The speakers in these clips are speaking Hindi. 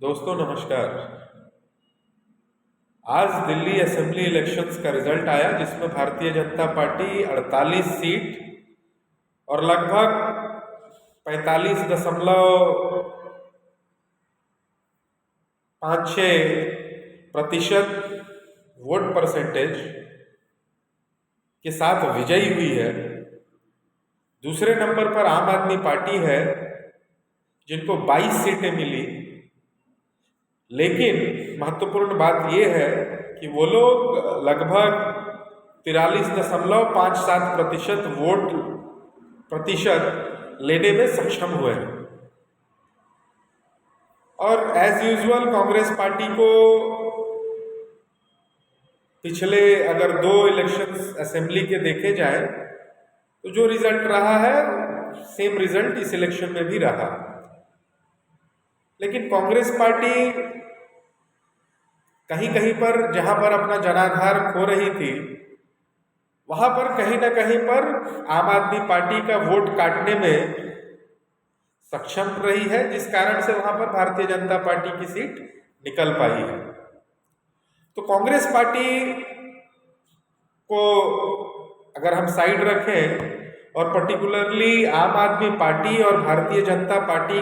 दोस्तों नमस्कार। आज दिल्ली असेंबली इलेक्शंस का रिजल्ट आया जिसमें भारतीय जनता पार्टी 48 सीट और लगभग 45.56% वोट परसेंटेज के साथ विजयी हुई है। दूसरे नंबर पर आम आदमी पार्टी है जिनको 22 सीटें मिली, लेकिन महत्वपूर्ण बात यह है कि वो लोग लगभग 43.57% वोट प्रतिशत लेने में सक्षम हुए हैं। और एज यूजुअल कांग्रेस पार्टी को पिछले अगर 2 इलेक्शंस असेंबली के देखे जाए तो जो रिजल्ट रहा है सेम रिजल्ट इस इलेक्शन में भी रहा। लेकिन कांग्रेस पार्टी कहीं कहीं पर जहां पर अपना जनाधार खो रही थी वहां पर कहीं ना कहीं पर आम आदमी पार्टी का वोट काटने में सक्षम रही है, जिस कारण से वहां पर भारतीय जनता पार्टी की सीट निकल पाई है। तो कांग्रेस पार्टी को अगर हम साइड रखें और पर्टिकुलरली आम आदमी पार्टी और भारतीय जनता पार्टी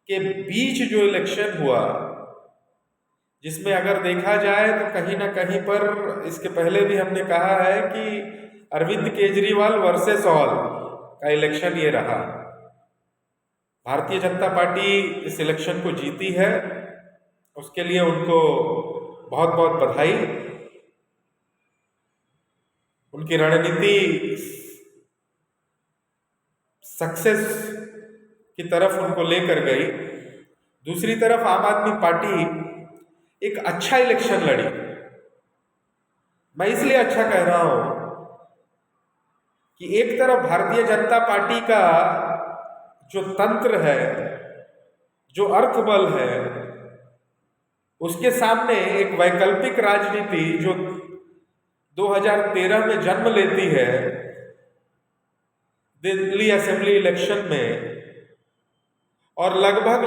के बीच जो इलेक्शन हुआ, जिसमें अगर देखा जाए तो कहीं ना कहीं पर इसके पहले भी हमने कहा है कि अरविंद केजरीवाल वर्सेस ऑल का इलेक्शन ये रहा। भारतीय जनता पार्टी इस इलेक्शन को जीती है, उसके लिए उनको बहुत बहुत बधाई। उनकी रणनीति सक्सेस की तरफ उनको लेकर गई। दूसरी तरफ आम आदमी पार्टी एक अच्छा इलेक्शन लड़ी। मैं इसलिए अच्छा कह रहा हूं कि एक तरफ भारतीय जनता पार्टी का जो तंत्र है, जो अर्थबल है, उसके सामने एक वैकल्पिक राजनीति जो 2013 में जन्म लेती है दिल्ली असेंबली इलेक्शन में, और लगभग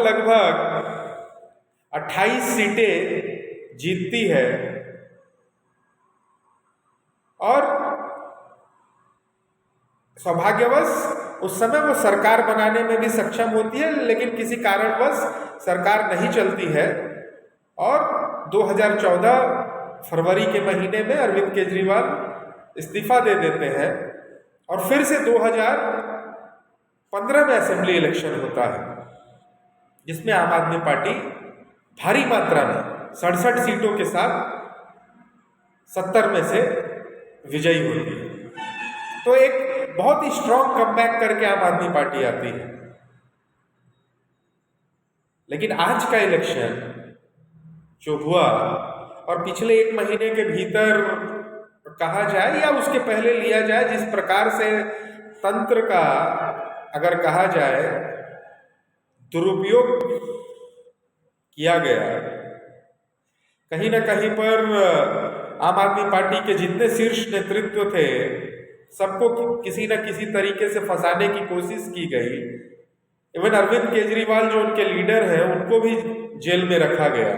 28 सीटें जीतती है और सौभाग्यवश उस समय वो सरकार बनाने में भी सक्षम होती है, लेकिन किसी कारणवश सरकार नहीं चलती है और 2014 फरवरी के महीने में अरविंद केजरीवाल इस्तीफा दे देते हैं और फिर से 2015 में असेंबली इलेक्शन होता है, जिसमें आम आदमी पार्टी भारी मात्रा में 67 सीटों के साथ 70 में से विजयी होती है। तो एक बहुत ही स्ट्रॉन्ग कमबैक करके आम आदमी पार्टी आती है। लेकिन आज का इलेक्शन जो हुआ और पिछले 1 महीने के भीतर कहा जाए या उसके पहले लिया जाए, जिस प्रकार से तंत्र का अगर कहा जाए दुरुपयोग किया गया, कहीं ना कहीं पर आम आदमी पार्टी के जितने शीर्ष नेतृत्व थे सबको किसी न किसी तरीके से फंसाने की कोशिश की गई। इवन अरविंद केजरीवाल जो उनके लीडर हैं उनको भी जेल में रखा गया।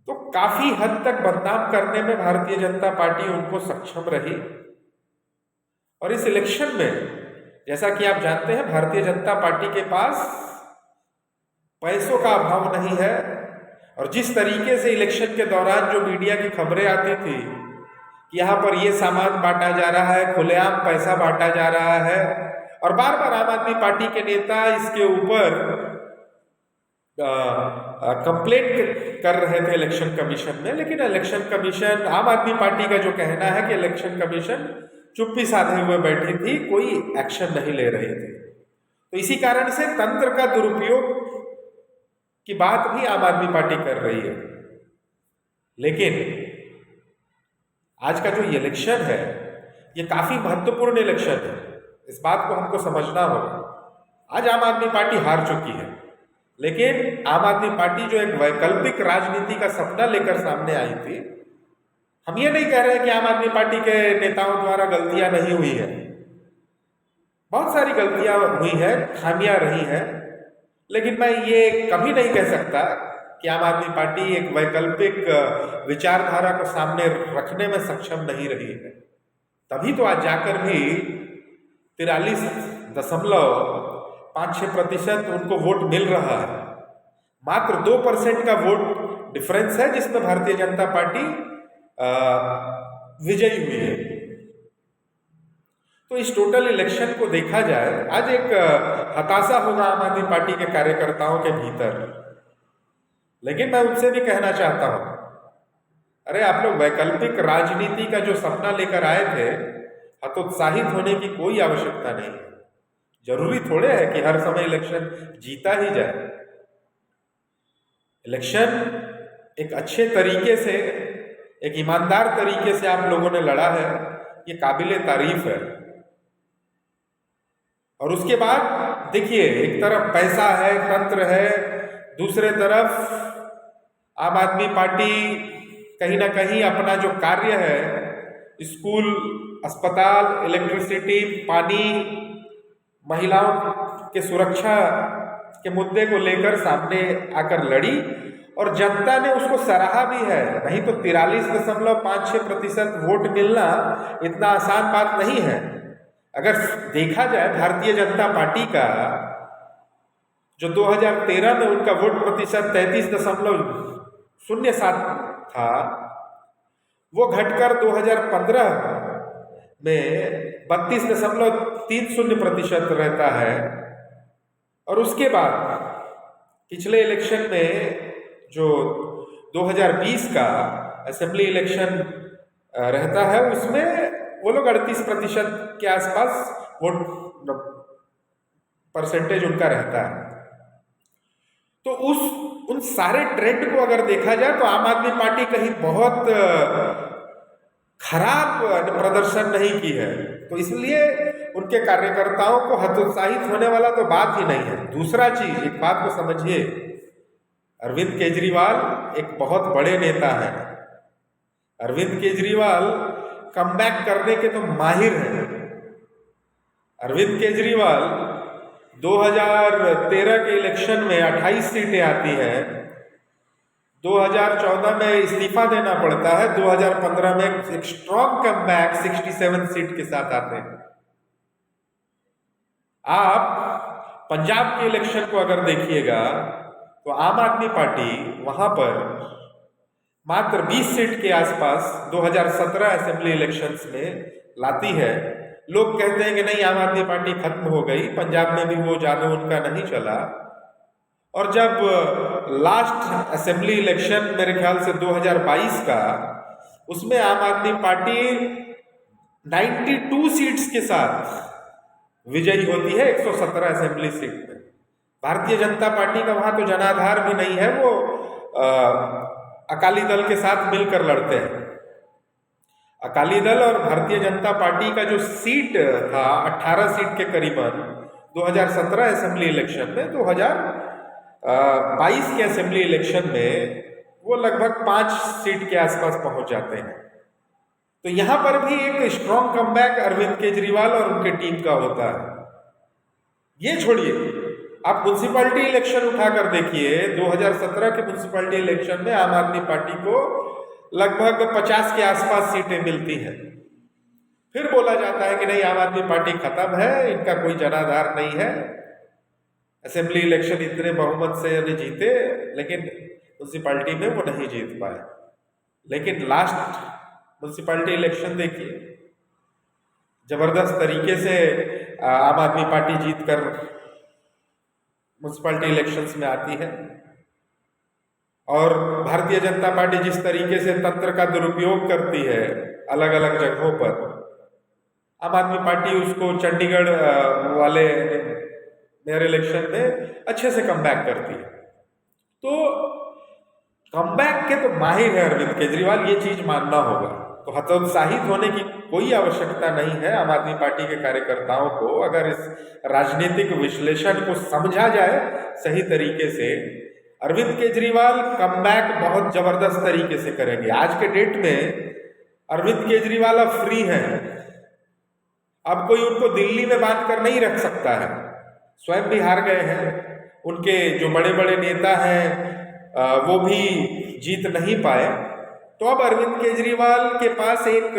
तो काफी हद तक बदनाम करने में भारतीय जनता पार्टी उनको सक्षम रही। और इस इलेक्शन में जैसा कि आप जानते हैं भारतीय जनता पार्टी के पास पैसों का अभाव नहीं है, और जिस तरीके से इलेक्शन के दौरान जो मीडिया की खबरें आती थी कि यहाँ पर ये सामान बांटा जा रहा है, खुलेआम पैसा बांटा जा रहा है, और बार बार आम आदमी पार्टी के नेता इसके ऊपर कंप्लेंट कर रहे थे इलेक्शन कमीशन में। लेकिन इलेक्शन कमीशन, आम आदमी पार्टी का जो कहना है कि इलेक्शन कमीशन चुप्पी साधे हुए बैठी थी, कोई एक्शन नहीं ले रही थी। तो इसी कारण से तंत्र का दुरुपयोग की बात भी आम आदमी पार्टी कर रही है। लेकिन आज का जो इलेक्शन है ये काफी महत्वपूर्ण इलेक्शन है, इस बात को हमको समझना होगा। आज आम आदमी पार्टी हार चुकी है, लेकिन आम आदमी पार्टी जो एक वैकल्पिक राजनीति का सपना लेकर सामने आई थी, हम ये नहीं कह रहे कि आम आदमी पार्टी के नेताओं द्वारा गलतियां नहीं हुई है, बहुत सारी गलतियां हुई है, खामियां रही हैं, लेकिन मैं ये कभी नहीं कह सकता कि आम आदमी पार्टी एक वैकल्पिक विचारधारा को सामने रखने में सक्षम नहीं रही है। तभी तो आज जाकर भी 43.56% उनको वोट मिल रहा है। मात्र 2% का वोट डिफरेंस है जिसमें भारतीय जनता पार्टी विजयी हुई है। तो इस टोटल इलेक्शन को देखा जाए, आज एक हताशा होगा आम आदमी पार्टी के कार्यकर्ताओं के भीतर। लेकिन मैं उनसे भी कहना चाहता हूं, अरे आप लोग वैकल्पिक राजनीति का जो सपना लेकर आए थे, हतोत्साहित होने की कोई आवश्यकता नहीं है। जरूरी थोड़े है कि हर समय इलेक्शन जीता ही जाए। इलेक्शन एक अच्छे तरीके से, एक ईमानदार तरीके से आप लोगों ने लड़ा है, ये काबिले तारीफ है। और उसके बाद देखिए, एक तरफ पैसा है, तंत्र है, दूसरे तरफ आम आदमी पार्टी कहीं ना कहीं अपना जो कार्य है, स्कूल, अस्पताल, इलेक्ट्रिसिटी, पानी, महिलाओं के सुरक्षा के मुद्दे को लेकर सामने आकर लड़ी और जनता ने उसको सराहा भी है। नहीं तो 43.56% वोट मिलना इतना आसान बात नहीं है। अगर देखा जाए भारतीय जनता पार्टी का जो 2013 में उनका वोट प्रतिशत 33.07 था, वो घटकर 2015 में 32.30% रहता है। और उसके बाद पिछले इलेक्शन में जो 2020 का असेंबली इलेक्शन रहता है, उसमें वो लोग 38% के आसपास वोट परसेंटेज उनका रहता है। तो उन सारे ट्रेंड को अगर देखा जाए तो आम आदमी पार्टी कहीं बहुत खराब प्रदर्शन नहीं की है। तो इसलिए उनके कार्यकर्ताओं को हतोत्साहित होने वाला तो बात ही नहीं है। दूसरा चीज, एक बात को समझिए, अरविंद केजरीवाल एक बहुत बड़े नेता हैं। अरविंद केजरीवाल कमबैक करने के तो माहिर हैं। अरविंद केजरीवाल 2013 के इलेक्शन में 28 सीटें आती हैं, 2014 में इस्तीफा देना पड़ता है, 2015 में एक स्ट्रॉन्ग कमबैक 67 सीट के साथ आते हैं। आप पंजाब के इलेक्शन को अगर देखिएगा तो आम आदमी पार्टी वहां पर मात्र 20 सीट के आसपास 2017 असेंबली इलेक्शंस में लाती है। लोग कहते हैं कि नहीं, आम आदमी पार्टी खत्म हो गई, पंजाब में भी वो जादू उनका नहीं चला। और जब लास्ट असेंबली इलेक्शन मेरे ख्याल से 2022 का, उसमें आम आदमी पार्टी 92 सीट्स के साथ विजयी होती है 117 असेंबली सीट में। भारतीय जनता पार्टी का वहां तो जनाधार भी नहीं है, वो अकाली दल के साथ मिलकर लड़ते हैं। अकाली दल और भारतीय जनता पार्टी का जो सीट था 18 सीट के करीबन 2017 असेंबली इलेक्शन में, 2022 के असेंबली इलेक्शन में वो लगभग 5 सीट के आसपास पहुंच जाते हैं। तो यहां पर भी एक स्ट्रॉन्ग कमबैक अरविंद केजरीवाल और उनके टीम का होता है। ये छोड़िए, आप म्युनिसिपैलिटी इलेक्शन उठाकर देखिए, 2017 के म्युनिसिपैलिटी इलेक्शन में आम आदमी पार्टी को लगभग 50 के आसपास सीटें मिलती हैं। फिर बोला जाता है कि नहीं, आम आदमी पार्टी खत्म है, इनका कोई जनाधार नहीं है, असेंबली इलेक्शन इतने बहुमत से जीते, लेकिन म्युनिसिपैलिटी में वो नहीं जीत पाए। लेकिन लास्ट म्युनिसिपैलिटी इलेक्शन देखिए, जबरदस्त तरीके से आम आदमी पार्टी जीतकर म्युनिसिपैलिटी इलेक्शंस में आती है। और भारतीय जनता पार्टी जिस तरीके से तंत्र का दुरुपयोग करती है अलग अलग जगहों पर, आम आदमी पार्टी उसको चंडीगढ़ वाले मेयर इलेक्शन में अच्छे से कमबैक करती है। तो कमबैक के तो माहिर है अरविंद केजरीवाल, ये चीज मानना होगा। तो हतोत्साहित होने की कोई आवश्यकता नहीं है आम आदमी पार्टी के कार्यकर्ताओं को, अगर इस राजनीतिक विश्लेषण को समझा जाए सही तरीके से। अरविंद केजरीवाल कमबैक बहुत जबरदस्त तरीके से करेंगे। आज के डेट में अरविंद केजरीवाल अब फ्री हैं, अब कोई उनको दिल्ली में बांध कर नहीं रख सकता है। स्वयं भी हार गए हैं, उनके जो बड़े बड़े नेता हैं वो भी जीत नहीं पाए। तो अब अरविंद केजरीवाल के पास एक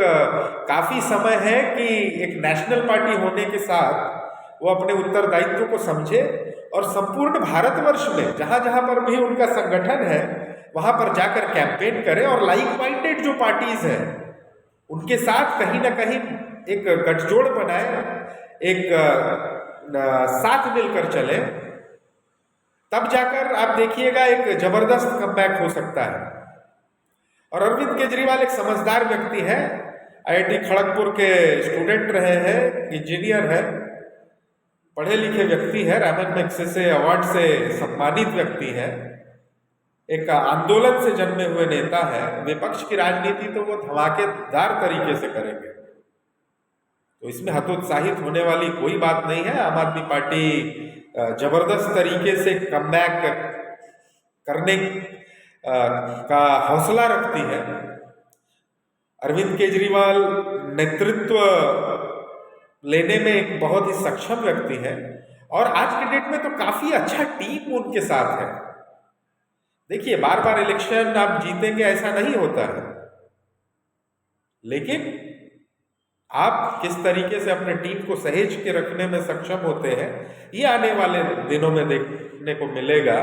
काफी समय है कि एक नेशनल पार्टी होने के साथ वो अपने उत्तरदायित्व को समझे और संपूर्ण भारतवर्ष में जहां जहां पर भी उनका संगठन है वहां पर जाकर कैंपेन करे और लाइक माइंडेड जो पार्टीज हैं उनके साथ कहीं ना कहीं एक गठजोड़ बनाए, एक साथ मिलकर चले। तब जाकर आप देखिएगा एक जबरदस्त कमबैक हो सकता है। और अरविंद केजरीवाल एक समझदार व्यक्ति है, आईआईटी खड़गपुर के स्टूडेंट रहे हैं, इंजीनियर है, पढ़े लिखे व्यक्ति है, रामन मैग्सेसे अवार्ड से सम्मानित व्यक्ति है, एक आंदोलन से जन्मे हुए नेता है। विपक्ष की राजनीति तो वो धमाकेदार तरीके से करेंगे, तो इसमें हतोत्साहित होने वाली कोई बात नहीं है। आम आदमी पार्टी जबरदस्त तरीके से कमबैक करने का हौसला रखती है। अरविंद केजरीवाल नेतृत्व लेने में एक बहुत ही सक्षम व्यक्ति है और आज के डेट में तो काफी अच्छा टीम उनके साथ है। देखिए, बार बार इलेक्शन आप जीतेंगे ऐसा नहीं होता है, लेकिन आप किस तरीके से अपने टीम को सहेज के रखने में सक्षम होते हैं ये आने वाले दिनों में देखने को मिलेगा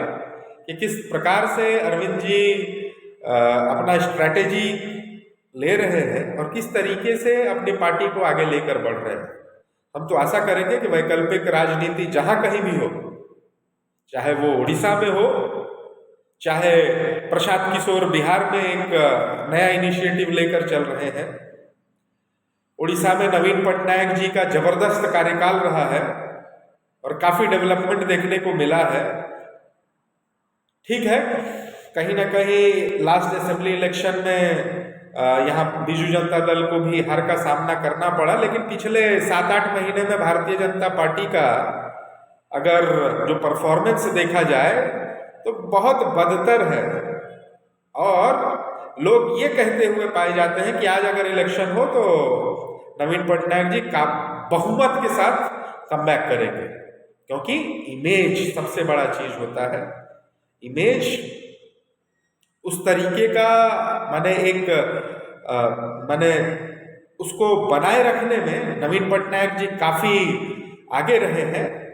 कि किस प्रकार से अरविंद जी अपना स्ट्रैटेजी ले रहे हैं और किस तरीके से अपनी पार्टी को आगे लेकर बढ़ रहे हैं। हम तो आशा करेंगे कि वैकल्पिक राजनीति जहां कहीं भी हो, चाहे वो उड़ीसा में हो, चाहे प्रशांत किशोर बिहार में एक नया इनिशिएटिव लेकर चल रहे हैं, उड़ीसा में नवीन पटनायक जी का जबरदस्त कार्यकाल रहा है और काफी डेवलपमेंट देखने को मिला है। ठीक है, कहीं ना कहीं लास्ट असेंबली इलेक्शन में यहाँ बीजू जनता दल को भी हार का सामना करना पड़ा, लेकिन पिछले 7-8 महीने में भारतीय जनता पार्टी का अगर जो परफॉर्मेंस देखा जाए तो बहुत बदतर है और लोग ये कहते हुए पाए जाते हैं कि आज अगर इलेक्शन हो तो नवीन पटनायक जी का बहुमत के साथ कमबैक करेंगे, क्योंकि इमेज सबसे बड़ा चीज होता है। इमेज उस तरीके का माने उसको बनाए रखने में नवीन पटनायक जी काफी आगे रहे हैं।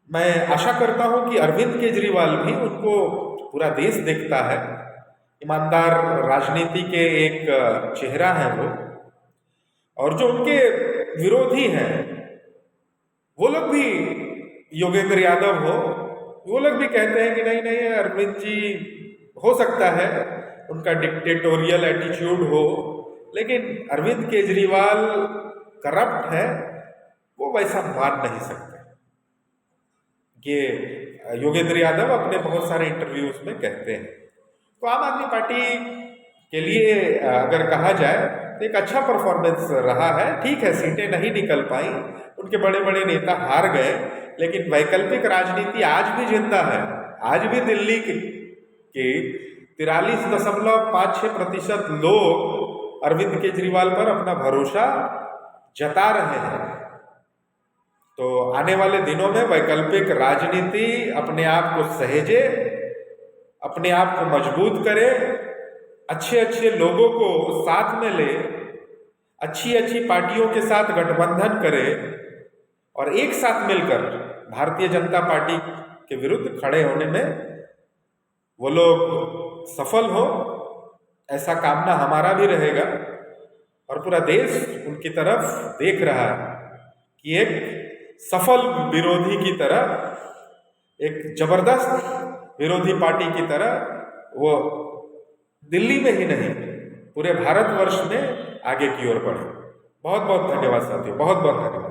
मैं आशा करता हूं कि अरविंद केजरीवाल भी, उनको पूरा देश देखता है, ईमानदार राजनीति के एक चेहरा है वो, और जो उनके विरोधी हैं वो लोग भी, योगेंद्र यादव हो, वो लोग भी कहते हैं कि नहीं नहीं अरविंद जी हो सकता है उनका डिक्टेटोरियल एटीट्यूड हो, लेकिन अरविंद केजरीवाल करप्ट है, वो वैसा मान नहीं सकते। ये योगेंद्र यादव अपने बहुत सारे इंटरव्यूज में कहते हैं। तो आम आदमी पार्टी के लिए अगर कहा जाए तो एक अच्छा परफॉर्मेंस रहा है। ठीक है, सीटें नहीं निकल पाई, उनके बड़े बड़े नेता हार गए, लेकिन वैकल्पिक राजनीति आज भी जिंदा है। आज भी दिल्ली के 43.56% लोग अरविंद केजरीवाल पर अपना भरोसा जता रहे हैं। तो आने वाले दिनों में वैकल्पिक राजनीति अपने आप को सहेजे, अपने आप को मजबूत करे, अच्छे अच्छे लोगों को साथ में ले, अच्छी अच्छी पार्टियों के साथ गठबंधन करे और एक साथ मिलकर भारतीय जनता पार्टी के विरुद्ध खड़े होने में वो लोग सफल हो, ऐसा कामना हमारा भी रहेगा। और पूरा देश उनकी तरफ देख रहा है कि एक सफल विरोधी की तरह, एक जबरदस्त विरोधी पार्टी की तरह वो दिल्ली में ही नहीं पूरे भारतवर्ष में आगे की ओर बढ़े। बहुत बहुत धन्यवाद साथियों, बहुत बहुत धन्यवाद।